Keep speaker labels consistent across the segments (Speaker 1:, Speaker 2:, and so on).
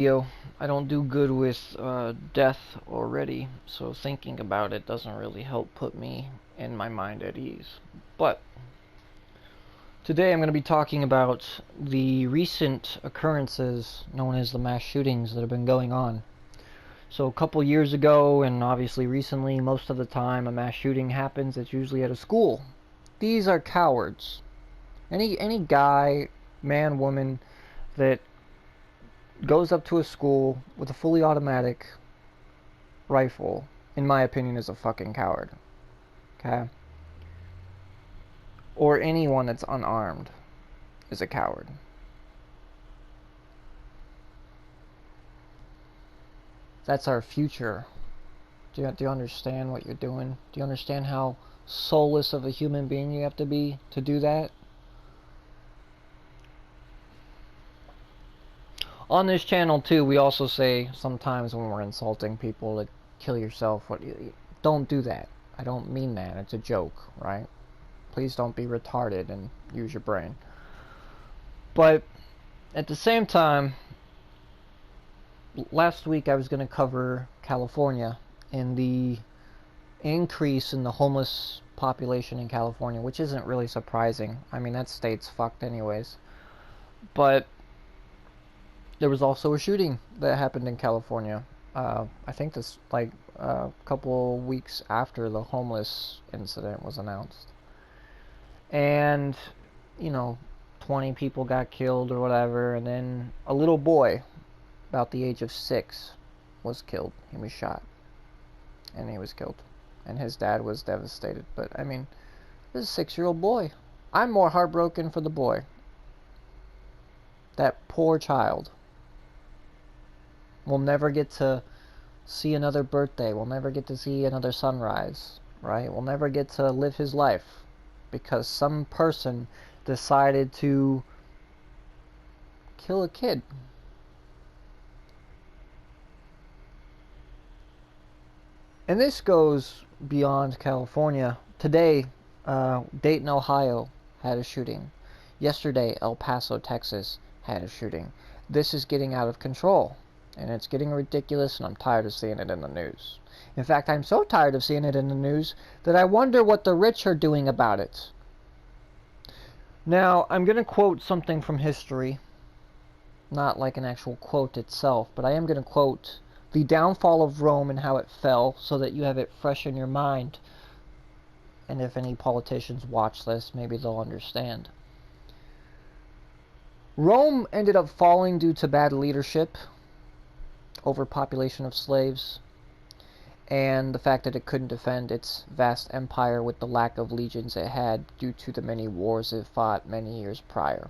Speaker 1: Yo, I don't do good with death already, so thinking about it doesn't really help put me in my mind at ease. But today I'm going to be talking about the recent occurrences known as the mass shootings that have been going on. So a couple years ago, and obviously recently, most of the time a mass shooting happens, it's usually at a school. These are cowards. Any guy, man, woman that goes up to a school with a fully automatic rifle, in my opinion, is a fucking coward. Okay? Or anyone that's unarmed is a coward. That's our future. Do you understand what you're doing? Do you understand how soulless of a human being you have to be to do that? On this channel, too, we also say sometimes when we're insulting people to kill yourself. Don't do that. I don't mean that. It's a joke, right? Please don't be retarded and use your brain. But at the same time, last week I was going to cover California and the increase in the homeless population in California, which isn't really surprising. I mean, that state's fucked anyways. But there was also a shooting that happened in California. I think this like a couple weeks after the homeless incident was announced. And, you know, 20 people got killed or whatever, and then a little boy about the age of 6 was killed. He was shot and he was killed, and his dad was devastated. But I mean, this is a 6-year-old boy. I'm more heartbroken for the boy. That poor child will never get to see another birthday, will never get to see another sunrise, right? Will never get to live his life because some person decided to kill a kid. And this goes beyond California. Today, Dayton, Ohio had a shooting. Yesterday, El Paso, Texas had a shooting. This is getting out of control, and it's getting ridiculous, and I'm tired of seeing it in the news. In fact, I'm so tired of seeing it in the news that I wonder what the rich are doing about it. Now, I'm going to quote something from history, not like an actual quote itself, but I am going to quote the downfall of Rome and how it fell so that you have it fresh in your mind. And if any politicians watch this, maybe they'll understand. Rome ended up falling due to bad leadership, overpopulation of slaves, and the fact that it couldn't defend its vast empire with the lack of legions it had due to the many wars it fought many years prior.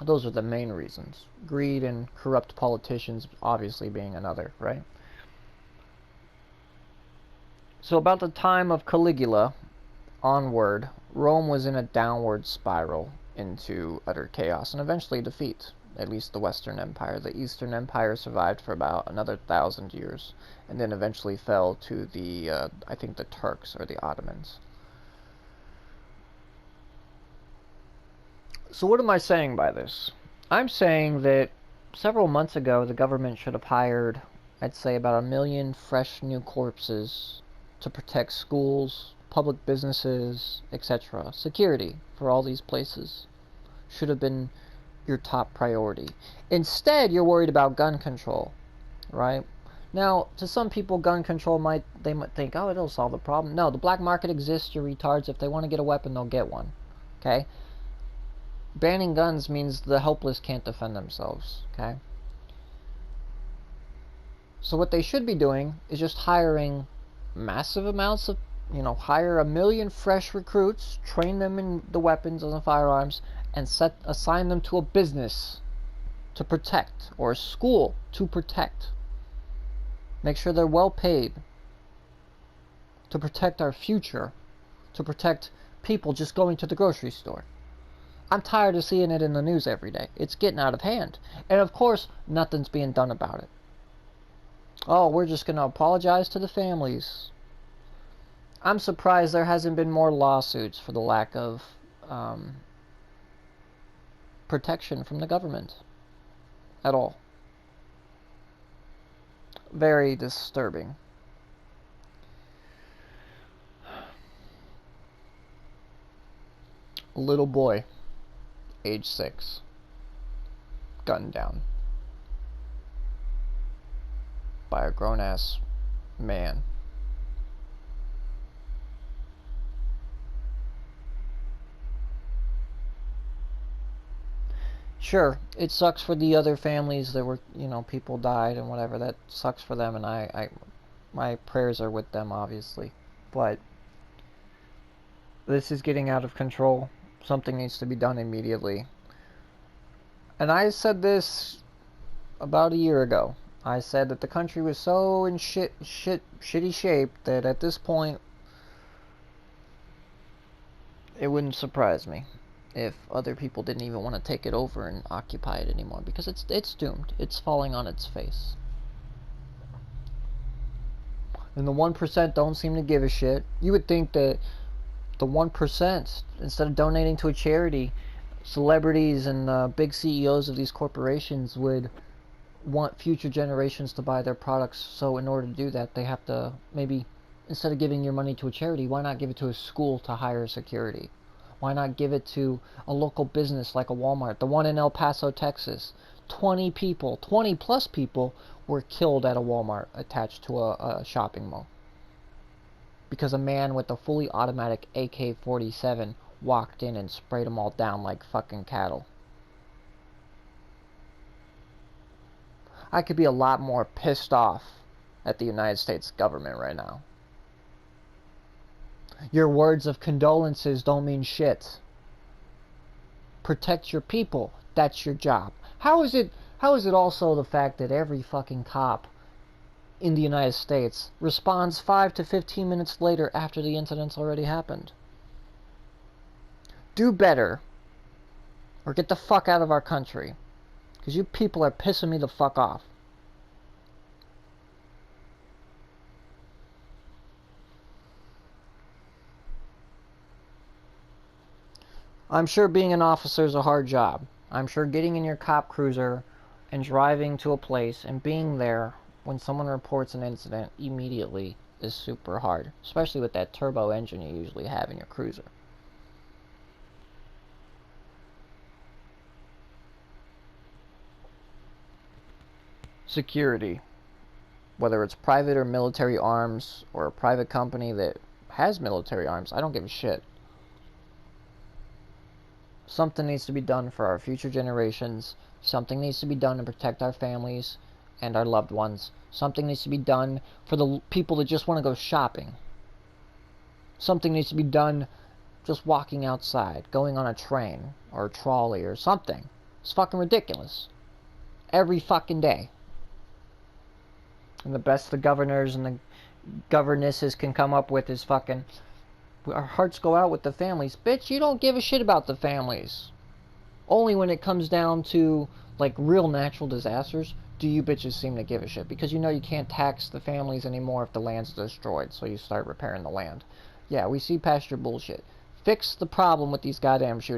Speaker 1: Those are the main reasons. Greed and corrupt politicians obviously being another, right? So about the time of Caligula onward, Rome was in a downward spiral into utter chaos and eventually defeat. At least the Western Empire. The Eastern Empire survived for about another 1,000 years, and then eventually fell to the, I think the Turks or the Ottomans. So what am I saying by this? I'm saying that several months ago the government should have hired, I'd say, about 1 million fresh new corpses to protect schools, public businesses, etc. Security for all these places should have been your top priority. Instead, you're worried about gun control, right? Now, to some people, gun control might think, oh, it'll solve the problem. No, the black market exists, you retards. If they want to get a weapon, they'll get one. Okay? Banning guns means the helpless can't defend themselves. Okay? So what they should be doing is just hiring massive amounts of, hire 1 million fresh recruits, train them in the weapons and the firearms, and assign them to a business to protect, or a school to protect. Make sure they're well paid to protect our future, to protect people just going to the grocery store. I'm tired of seeing it in the news every day. It's getting out of hand. And of course, nothing's being done about it. Oh, we're just going to apologize to the families. I'm surprised there hasn't been more lawsuits for the lack of protection from the government. at all. Very disturbing. A little boy, age 6, gunned down by a grown-ass man. Sure, it sucks for the other families that were, people died and whatever. That sucks for them, and my prayers are with them, obviously. But this is getting out of control. Something needs to be done immediately. And I said this about a year ago. I said that the country was so in shitty shape that at this point, it wouldn't surprise me if other people didn't even want to take it over and occupy it anymore, because it's doomed. It's falling on its face. And the 1% don't seem to give a shit. You would think that the 1%, instead of donating to a charity, celebrities and big CEOs of these corporations would want future generations to buy their products. So in order to do that, they have to, maybe instead of giving your money to a charity, why not give it to a school to hire security? Why not give it to a local business like a Walmart? The one in El Paso, Texas. 20 people, 20 plus people were killed at a Walmart attached to a shopping mall, because a man with a fully automatic AK-47 walked in and sprayed them all down like fucking cattle. I could be a lot more pissed off at the United States government right now. Your words of condolences don't mean shit. Protect your people. That's your job. How is it also the fact that every fucking cop in the United States responds 5 to 15 minutes later after the incident's already happened? Do better, or get the fuck out of our country, because you people are pissing me the fuck off. I'm sure being an officer is a hard job. I'm sure getting in your cop cruiser and driving to a place and being there when someone reports an incident immediately is super hard, especially with that turbo engine you usually have in your cruiser. Security, whether it's private or military arms, or a private company that has military arms, I don't give a shit. Something needs to be done for our future generations. Something needs to be done to protect our families and our loved ones. Something needs to be done for the people that just want to go shopping. Something needs to be done just walking outside, going on a train or a trolley or something. It's fucking ridiculous. Every fucking day. And the best the governors and the governesses can come up with is fucking, our hearts go out with the families. Bitch, you don't give a shit about the families. Only when it comes down to, like, real natural disasters do you bitches seem to give a shit. Because you know you can't tax the families anymore if the land's destroyed, so you start repairing the land. Yeah, we see past your bullshit. Fix the problem with these goddamn shootings.